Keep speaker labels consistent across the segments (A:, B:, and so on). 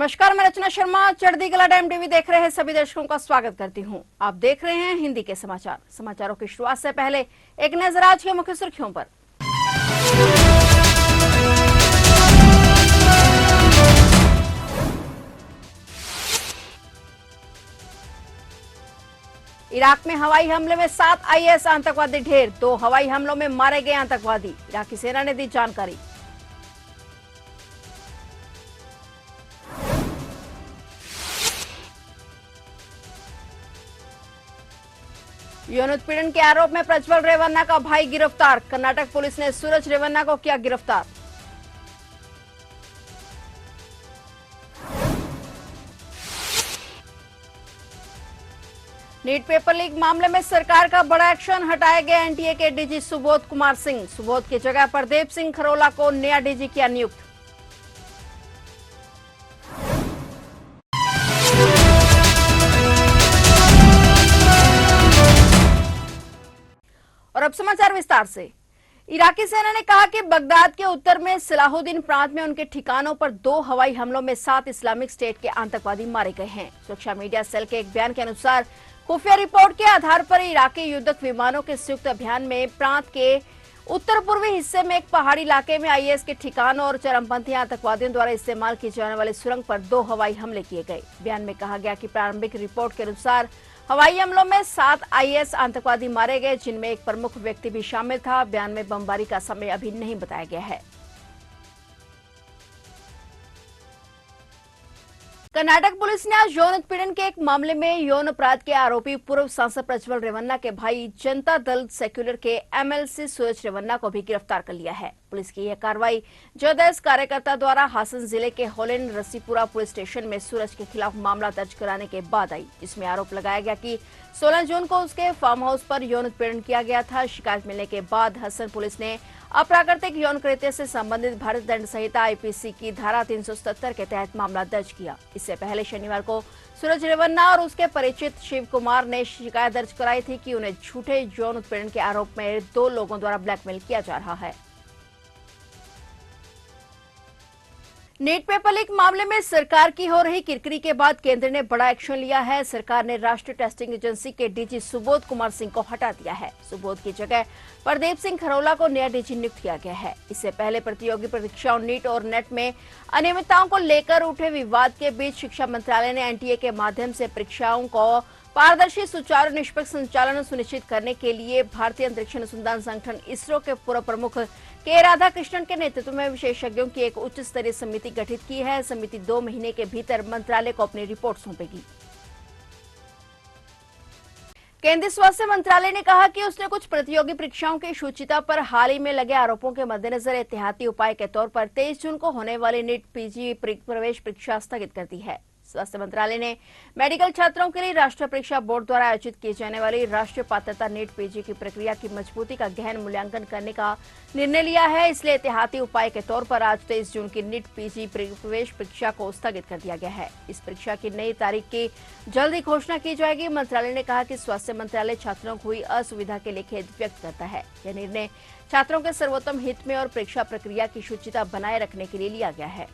A: नमस्कार, मैं रचना शर्मा। चढ़ती कला टाइम टीवी देख रहे हैं सभी दर्शकों का स्वागत करती हूं। आप देख रहे हैं हिंदी के समाचार। समाचारों की शुरुआत से पहले एक नजर आज की मुख्य सुर्खियों पर। इराक में हवाई हमले में 7 आईएस आतंकवादी ढेर। 2 हवाई हमलों में मारे गए आतंकवादी। इराकी सेना ने दी जानकारी। यौन उत्पीड़न के आरोप में प्रज्वल रेवन्ना का भाई गिरफ्तार। कर्नाटक पुलिस ने सूरज रेवन्ना को किया गिरफ्तार। नीट पेपर लीक मामले में सरकार का बड़ा एक्शन। हटाए गए एनटीए के डीजी सुबोध कुमार सिंह। सुबोध की जगह प्रदीप सिंह खरोला को नया डीजी किया नियुक्त। और अब समाचार विस्तार से। इराकी सेना ने कहा कि बगदाद के उत्तर में सलाहुद्दीन प्रांत में उनके ठिकानों पर 2 हवाई हमलों में 7 इस्लामिक स्टेट के आतंकवादी मारे गए हैं। सुरक्षा मीडिया सेल के एक बयान के अनुसार खुफिया रिपोर्ट के आधार पर इराकी युद्धक विमानों के संयुक्त अभियान में प्रांत के उत्तर पूर्वी हिस्से में एक पहाड़ी इलाके में आईएस के ठिकानों और चरमपंथी आतंकवादियों द्वारा इस्तेमाल की जाने वाली सुरंग पर 2 हवाई हमले किए गए। बयान में कहा गया कि प्रारंभिक रिपोर्ट के अनुसार हवाई हमलों में 7 आईएस आतंकवादी मारे गए, जिनमें एक प्रमुख व्यक्ति भी शामिल था। बयान में बमबारी का समय अभी नहीं बताया गया है। कर्नाटक पुलिस ने आज यौन उत्पीड़न के एक मामले में यौन अपराध के आरोपी पूर्व सांसद प्रज्वल रेवन्ना के भाई जनता दल सेक्युलर के एमएलसी सूरज रेवन्ना को भी गिरफ्तार कर लिया है। पुलिस की यह कार्रवाई जदयू कार्यकर्ता द्वारा हासन जिले के होलेन रसीपुरा पुलिस स्टेशन में सूरज के खिलाफ मामला दर्ज कराने के बाद आई, जिसमें आरोप लगाया गया कि 16 जून को उसके फार्म हाउस पर यौन उत्पीड़न किया गया था। शिकायत मिलने के बाद हसन पुलिस ने अप्राकृतिक यौन कृत्य से संबंधित भारतीय दंड संहिता आईपीसी की धारा 377 के तहत मामला दर्ज किया। इससे पहले शनिवार को सूरज रेवन्ना और उसके परिचित शिव कुमार ने शिकायत दर्ज कराई थी कि उन्हें झूठे यौन उत्पीड़न के आरोप में 2 लोगों द्वारा ब्लैकमेल किया जा रहा है। नीट पेपर लीक मामले में सरकार की हो रही किरकिरी के बाद केंद्र ने बड़ा एक्शन लिया है। सरकार ने राष्ट्रीय टेस्टिंग एजेंसी के डीजी सुबोध कुमार सिंह को हटा दिया है। सुबोध की जगह प्रदीप सिंह खरोला को नया डीजी नियुक्त किया गया है। इससे पहले प्रतियोगी परीक्षाओं नीट और नेट में अनियमितताओं को लेकर उठे विवाद के बीच शिक्षा मंत्रालय ने एनटीए के माध्यम से परीक्षाओं को पारदर्शी, सुचारू, निष्पक्ष संचालन सुनिश्चित करने के लिए भारतीय अंतरिक्ष अनुसंधान संगठन इसरो के पूर्व प्रमुख के राधाकृष्णन के नेतृत्व में विशेषज्ञों की एक उच्च स्तरीय समिति गठित की है। समिति 2 महीने के भीतर मंत्रालय को अपनी रिपोर्ट सौंपेगी। केंद्रीय स्वास्थ्य मंत्रालय ने कहा कि उसने कुछ प्रतियोगी परीक्षाओं की शुचिता पर हाल ही में लगे आरोपों के मद्देनजर एहतियाती उपाय के तौर पर 23 जून को होने वाली नीट पीजी प्रवेश परीक्षा स्थगित कर दी है। स्वास्थ्य मंत्रालय ने मेडिकल छात्रों के लिए राष्ट्रीय परीक्षा बोर्ड द्वारा आयोजित की जाने वाली राष्ट्रीय पात्रता नीट पीजी की प्रक्रिया की मजबूती का गहन मूल्यांकन करने का निर्णय लिया है। इसलिए एहतियाती उपाय के तौर पर आज 23 जून की नीट पीजी प्रवेश परीक्षा को स्थगित कर दिया गया है। इस परीक्षा की नई तारीख की जल्द ही घोषणा की जाएगी। मंत्रालय ने कहा कि स्वास्थ्य मंत्रालय छात्रों को हुई असुविधा के लिए खेद व्यक्त करता है। यह निर्णय छात्रों के सर्वोत्तम हित में और परीक्षा प्रक्रिया की शुचिता बनाए रखने के लिए लिया गया है।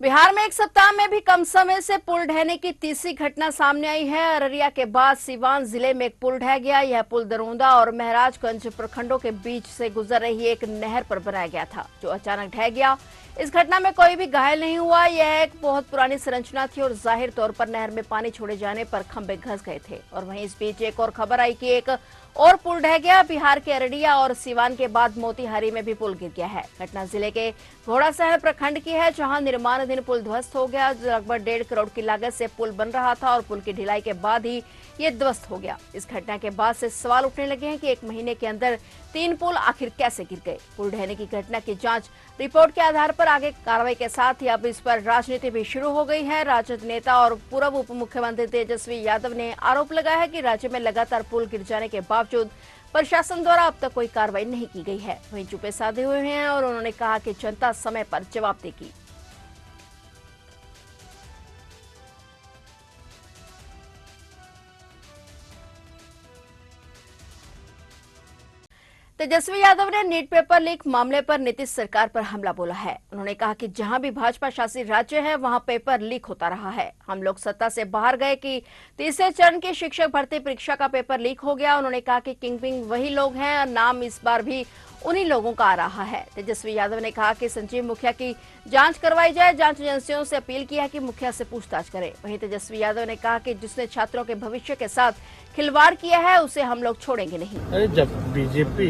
A: बिहार में एक सप्ताह में भी कम समय से पुल ढहने की तीसरी घटना सामने आई है। अररिया के बाद सीवान जिले में एक पुल ढह गया। यह पुल दरोंदा और महराजगंज प्रखंडों के बीच से गुजर रही एक नहर पर बनाया गया था, जो अचानक ढह गया। इस घटना में कोई भी घायल नहीं हुआ। यह एक बहुत पुरानी संरचना थी और जाहिर तौर पर नहर में पानी छोड़े जाने पर खंभे घस गए थे। और वहीं इस बीच एक और खबर आई कि एक और पुल ढह गया। बिहार के अररिया और सीवान के बाद मोतिहारी में भी पुल गिर गया है। घटना जिले के घोड़ासहर प्रखंड की है, जहां निर्माणाधीन पुल ध्वस्त हो गया। लगभग 1.5 करोड़ की लागत से पुल बन रहा था और पुल की ढिलाई के बाद ही ये ध्वस्त हो गया। इस घटना के बाद से सवाल उठने लगे हैं कि 1 महीने के अंदर 3 पुल आखिर कैसे गिर गए। पुल ढहने की घटना की जांच रिपोर्ट के आधार पर आगे कार्रवाई के साथ ही अब इस पर राजनीति भी शुरू हो गई है। राजद नेता और पूर्व उप मुख्यमंत्री तेजस्वी यादव ने आरोप लगाया है कि राज्य में लगातार पुल गिर जाने के बावजूद प्रशासन द्वारा अब तक कोई कार्रवाई नहीं की गई है। वहीं चुप्पे साधे हुए हैं और उन्होंने कहा कि जनता समय पर जवाब देगी। तेजस्वी यादव ने नीट पेपर लीक मामले पर नीतीश सरकार पर हमला बोला है। उन्होंने कहा कि जहां भी भाजपा शासित राज्य है वहां पेपर लीक होता रहा है। हम लोग सत्ता से बाहर गए कि तीसरे चरण की शिक्षक भर्ती परीक्षा का पेपर लीक हो गया। उन्होंने कहा कि किंगपिंग वही लोग हैं और नाम इस बार भी उन्हीं लोगों का आ रहा है। तेजस्वी यादव ने कहा कि संजीव मुखिया की जांच करवाई जाए। जांच एजेंसियों से अपील की है कि मुखिया से पूछताछ करें। वहीं तेजस्वी यादव ने कहा कि जिसने छात्रों के भविष्य के साथ खिलवाड़ किया है उसे हम लोग छोड़ेंगे नहीं।
B: अरे जब बीजेपी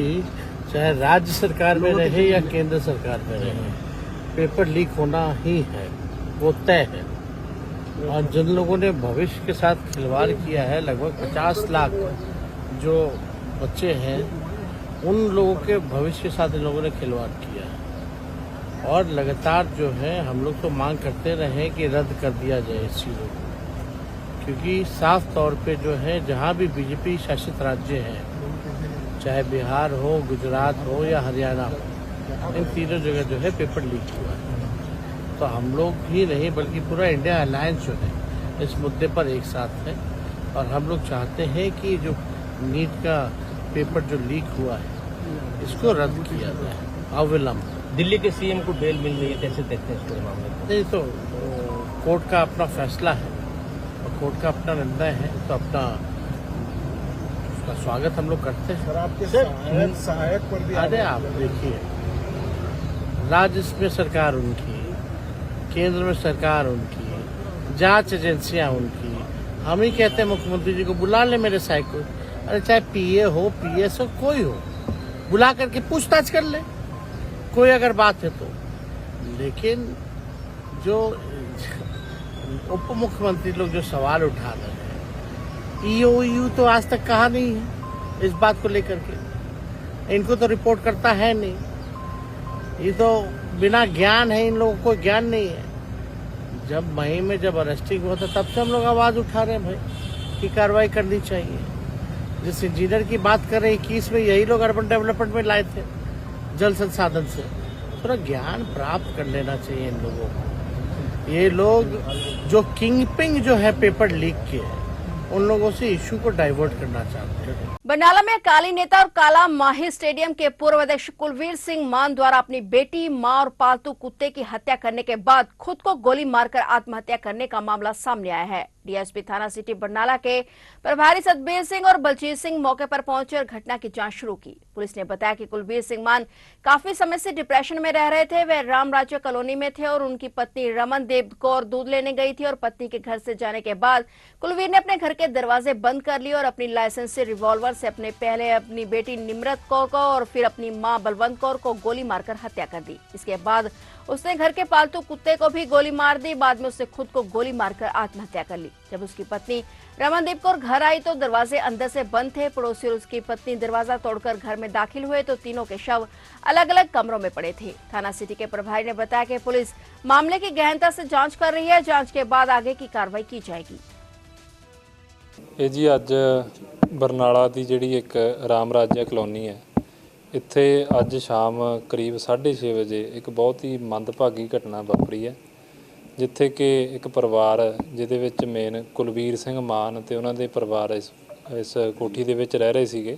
B: चाहे राज्य सरकार में रहे या केंद्र सरकार में रहे, पेपर लीक होना ही है, वो तय है। और जिन लोगों ने भविष्य के साथ खिलवाड़ किया है, लगभग 50 लाख जो बच्चे हैं, उन लोगों के भविष्य के साथ इन लोगों ने खिलवाड़ किया है। और लगातार जो है हम लोग तो मांग करते रहे कि रद्द कर दिया जाए इस चीज़ों को, क्योंकि साफ तौर पे जो है जहाँ भी बीजेपी शासित राज्य हैं, चाहे बिहार हो, गुजरात हो या हरियाणा हो, इन तीनों जगह जो है पेपर लीक हुआ है। तो हम लोग ही नहीं बल्कि पूरा इंडिया अलायंस जो है इस मुद्दे पर एक साथ है। और हम लोग चाहते हैं कि जो नीट का पेपर जो लीक हुआ है इसको रद्द किया जाए अविलंब।
C: दिल्ली के सीएम को बेल मिल रही है, कैसे देखते हैं इस पूरे मामले को?
B: नहीं तो कोर्ट का अपना फैसला है और कोर्ट का अपना निर्णय है, तो अपना उसका स्वागत हम लोग करते हैं।
D: सर आपके सहायक पर भी
B: अरे आप देखिए, राज्य में सरकार उनकी, केंद्र में सरकार उनकी, जांच एजेंसियां उनकी। हम ही कहते हैं मुख्यमंत्री जी को बुला ले मेरे सहायक को, अरे चाहे पीए हो, पीएस हो, कोई हो, बुला करके पूछताछ कर ले कोई अगर बात है तो। लेकिन जो उप मुख्यमंत्री लोग जो सवाल उठा रहे हैं, ईओयू तो आज तक कहा नहीं है इस बात को लेकर के, इनको तो रिपोर्ट करता है नहीं। ये तो बिना ज्ञान है, इन लोगों को ज्ञान नहीं है। जब मई में जब अरेस्टिंग हुआ था तब से हम लोग आवाज उठा रहे हैं भाई कि कार्रवाई करनी चाहिए। जिस इंजीनियर की बात कर रहे हैं 21 में, यही लोग अर्बन डेवलपमेंट में लाए थे जल संसाधन से। थोड़ा ज्ञान प्राप्त कर लेना चाहिए इन लोगों को। ये लोग जो किंगपिंग जो है पेपर लीक के, उन लोगों से इशू को डाइवर्ट करना चाहते हैं।
A: बरनाला में अकाली नेता और काला माही स्टेडियम के पूर्व अध्यक्ष कुलवीर सिंह मान द्वारा अपनी बेटी, मां और पालतू कुत्ते की हत्या करने के बाद खुद को गोली मारकर आत्महत्या करने का मामला सामने आया है। डीएसपी थाना सिटी बरनाला के प्रभारी सतबीर सिंह और बलजीत सिंह मौके पर पहुंचे और घटना की जांच शुरू की। पुलिस ने बताया कि कुलवीर सिंह मान काफी समय से डिप्रेशन में रह रहे थे। वे राम राज्य कॉलोनी में थे और उनकी पत्नी रमनदेव कौर दूध लेने गई थी और पत्नी के घर से जाने के बाद कुलवीर ने अपने घर के दरवाजे बंद कर लिए और अपनी लाइसेंसी रिवॉल्वर से पहले अपनी बेटी निम्रत कौर को और फिर अपनी मां बलवंत कौर को गोली मारकर हत्या कर दी। इसके बाद उसने घर के पालतू कुत्ते को भी गोली मार दी। बाद में उसने खुद को गोली मारकर आत्महत्या कर ली। जब उसकी पत्नी रमनदीप कौर घर आई तो दरवाजे अंदर से बंद थे। पड़ोसी और उसकी पत्नी दरवाजा तोड़कर घर में दाखिल हुए तो तीनों के शव अलग अलग कमरों में पड़े थे। थाना सिटी के प्रभारी ने बताया कि पुलिस मामले की गहनता से जांच कर रही है। जांच के बाद आगे की कार्रवाई की जाएगी।
E: ਇਹ ਜੀ ਅੱਜ ਬਰਨਾਲਾ ਦੀ ਜਿਹੜੀ ਇੱਕ ਰਾਮ ਰਾਜਿਆ ਕਲੋਨੀ ਹੈ, ਇੱਥੇ ਅੱਜ ਸ਼ਾਮ ਕਰੀਬ 6:30 ਵਜੇ ਇੱਕ ਬਹੁਤ ਹੀ ਮੰਦਭਾਗੀ ਘਟਨਾ ਵਾਪਰੀ ਹੈ, ਜਿੱਥੇ ਕਿ ਇੱਕ ਪਰਿਵਾਰ ਜਿਹਦੇ ਵਿੱਚ ਮੇਨ ਕੁਲਵੀਰ ਸਿੰਘ ਮਾਨ ਤੇ ਉਹਨਾਂ ਦੇ ਪਰਿਵਾਰ ਇਸ ਕੋਠੀ ਦੇ ਵਿੱਚ ਰਹਿ ਰਹੇ ਸੀਗੇ,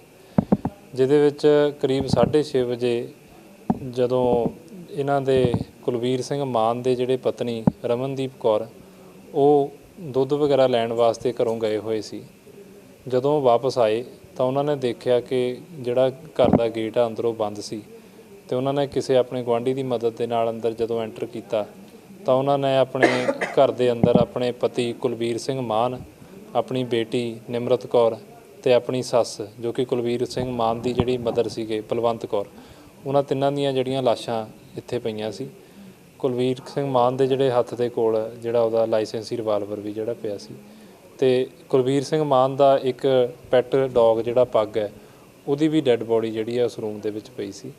E: ਜਿਹਦੇ ਵਿੱਚ ਕਰੀਬ 6:30 ਵਜੇ ਜਦੋਂ ਇਹਨਾਂ ਦੇ ਕੁਲਵੀਰ ਸਿੰਘ ਮਾਨ ਦੇ ਜਿਹੜੇ ਪਤਨੀ ਰਮਨਦੀਪ ਕੌਰ ਉਹ ਦੁੱਧ ਵਗੈਰਾ ਲੈਣ ਵਾਸਤੇ ਘਰੋਂ ਗਏ ਹੋਏ ਸੀ। ਜਦੋਂ ਵਾਪਸ ਆਏ ਤਾਂ ਉਹਨਾਂ ਨੇ ਦੇਖਿਆ ਕਿ ਜਿਹੜਾ ਘਰ ਦਾ ਗੇਟ ਆ ਅੰਦਰੋਂ ਬੰਦ ਸੀ ਤੇ ਉਹਨਾਂ ਨੇ ਕਿਸੇ ਆਪਣੇ ਗੁਆਂਢੀ ਦੀ ਮਦਦ ਦੇ ਨਾਲ ਅੰਦਰ ਜਦੋਂ ਐਂਟਰ ਕੀਤਾ ਤਾਂ ਉਹਨਾਂ ਨੇ ਆਪਣੇ ਘਰ ਦੇ ਅੰਦਰ ਆਪਣੇ ਪਤੀ ਕੁਲਵੀਰ ਸਿੰਘ ਮਾਨ, ਆਪਣੀ ਬੇਟੀ ਨਿਮਰਤ ਕੌਰ ਤੇ ਆਪਣੀ ਸੱਸ ਜੋ ਕਿ ਕੁਲਵੀਰ ਸਿੰਘ ਮਾਨ ਦੀ ਜਿਹੜੀ ਮਦਰ ਸੀਗੇ ਬਲਵੰਤ ਕੌਰ, ਉਹਨਾਂ ਤਿੰਨਾਂ ਦੀਆਂ ਜਿਹੜੀਆਂ ਲਾਸ਼ਾਂ ਇੱਥੇ ਪਈਆਂ ਸੀ। ਕੁਲਵੀਰ ਸਿੰਘ ਮਾਨ ਦੇ ਜਿਹੜੇ ਹੱਥ ਦੇ ਕੋਲ ਜਿਹੜਾ ਉਹਦਾ ਲਾਇਸੈਂਸੀ ਰਿਵਾਲਵਰ ਵੀ ਜਿਹੜਾ ਪਿਆ ਸੀ ਤੇ ਕੁਲਵੀਰ ਸਿੰਘ ਮਾਨ ਦਾ ਇੱਕ ਪੈਟ ਡੌਗ ਜਿਹੜਾ ਪੱਗ ਹੈ ਉਹਦੀ ਵੀ ਡੈੱਡ ਬੋਡੀ ਜਿਹੜੀ ਹੈ ਉਸ ਰੂਮ ਦੇ ਵਿੱਚ ਪਈ ਸੀ।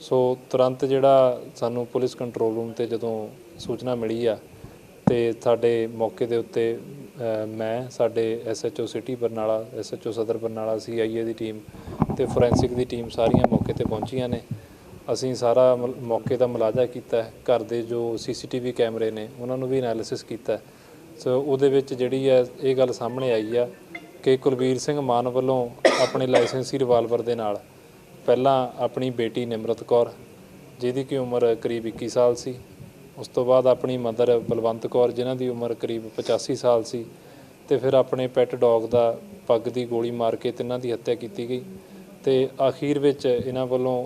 E: ਸੋ ਤੁਰੰਤ ਜਿਹੜਾ ਸਾਨੂੰ ਪੁਲਿਸ ਕੰਟਰੋਲ ਰੂਮ ਤੇ ਜਦੋਂ ਸੂਚਨਾ ਮਿਲੀ ਆ ਤੇ ਸਾਡੇ ਮੌਕੇ ਦੇ ਉੱਤੇ ਮੈਂ, ਸਾਡੇ SHO ਸਿਟੀ ਬਰਨਾਲਾ, SHO ਸਦਰ ਬਰਨਾਲਾ, CIA ਦੀ ਟੀਮ ਤੇ ਫੋਰੈਂਸਿਕ ਦੀ ਟੀਮ ਸਾਰੀਆਂ ਮੌਕੇ ਤੇ ਪਹੁੰਚੀਆਂ ਨੇ। ਅਸੀਂ ਸਾਰਾ ਮੌਕੇ ਦਾ ਮੁਲਾਜ਼ਾ ਕੀਤਾ, ਘਰ ਦੇ ਜੋ CCTV ਕੈਮਰੇ ਨੇ ਉਹਨਾਂ ਨੂੰ ਵੀ ਐਨਾਲਿਸਿਸ ਕੀਤਾ। ਸੋ ਉਹਦੇ ਵਿੱਚ ਜਿਹੜੀ ਹੈ ਇਹ ਗੱਲ ਸਾਹਮਣੇ ਆਈ ਆ ਕਿ ਕੁਲਵੀਰ ਸਿੰਘ ਮਾਨ ਵੱਲੋਂ ਆਪਣੇ ਲਾਇਸੈਂਸੀ ਰਿਵਾਲਵਰ ਦੇ ਨਾਲ ਪਹਿਲਾਂ ਆਪਣੀ ਬੇਟੀ ਨਿਮਰਤ ਕੌਰ ਜਿਹਦੀ ਕਿ ਉਮਰ ਕਰੀਬ 21 ਸਾਲ ਸੀ, ਉਸ ਤੋਂ ਬਾਅਦ ਆਪਣੀ ਮਦਰ ਬਲਵੰਤ ਕੌਰ ਜਿਨ੍ਹਾਂ ਦੀ ਉਮਰ ਕਰੀਬ 85 ਸਾਲ ਸੀ, ਤੇ ਫਿਰ ਆਪਣੇ ਪੈਟ ਡੌਗ ਦਾ ਪੱਗ ਦੀ ਗੋਲੀ ਮਾਰ ਕੇ ਤਿੰਨਾਂ ਦੀ ਹੱਤਿਆ ਕੀਤੀ ਗਈ ਤੇ ਅਖੀਰ ਵਿੱਚ ਇਹਨਾਂ ਵੱਲੋਂ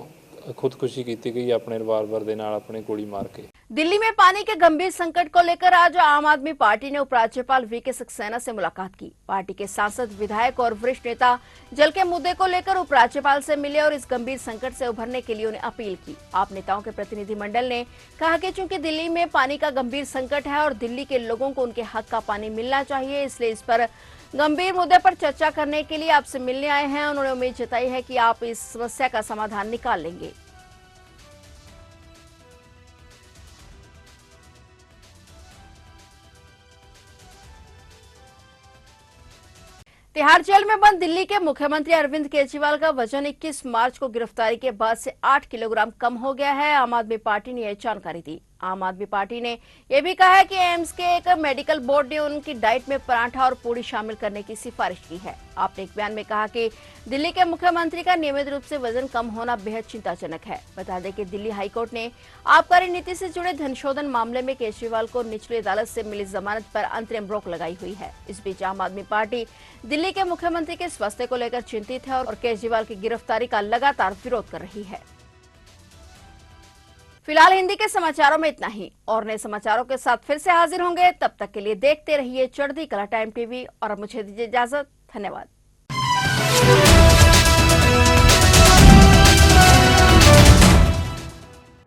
E: खुदकुशी की गई अपने रिवाल्वर दे नाल अपने गोली मार के।
A: दिल्ली में पानी के गंभीर संकट को लेकर आज आम आदमी पार्टी ने उपराज्यपाल वीके सक्सेना से मुलाकात की। पार्टी के सांसद, विधायक और वरिष्ठ नेता जल के मुद्दे को लेकर उपराज्यपाल से मिले और इस गंभीर संकट से उभरने के लिए उन्हें अपील की। आप नेताओं के प्रतिनिधिमंडल ने कहा कि चूंकि दिल्ली में पानी का गंभीर संकट है और दिल्ली के लोगों को उनके हक का पानी मिलना चाहिए, इसलिए इस पर गंभीर मुद्दे पर चर्चा करने के लिए आपसे मिलने आए हैं। उन्होंने उम्मीद जताई है कि आप इस समस्या का समाधान निकाल लेंगे। तिहाड़ जेल में बंद दिल्ली के मुख्यमंत्री अरविंद केजरीवाल का वजन 21 मार्च को गिरफ्तारी के बाद से 8 किलोग्राम कम हो गया है। आम आदमी पार्टी ने यह जानकारी दी। आम आदमी पार्टी ने यह भी कहा है कि एम्स के एक मेडिकल बोर्ड ने उनकी डाइट में पराठा और पूड़ी शामिल करने की सिफारिश की है। आपने एक बयान में कहा कि दिल्ली के मुख्यमंत्री का नियमित रूप से वजन कम होना बेहद चिंताजनक है। बता दें कि दिल्ली हाईकोर्ट ने आबकारी नीति से जुड़े धनशोधन मामले में केजरीवाल को निचली अदालत से मिली जमानत पर अंतरिम रोक लगाई हुई है। इस बीच आम आदमी पार्टी दिल्ली के मुख्यमंत्री के स्वास्थ्य को लेकर चिंतित है और केजरीवाल की गिरफ्तारी का लगातार विरोध कर रही है। फिलहाल हिंदी के समाचारों में इतना ही, और नए समाचारों के साथ फिर से हाजिर होंगे। तब तक के लिए देखते रहिए चढ़ती कला टाइम टीवी और अब मुझे दीजिए इजाजत। धन्यवाद।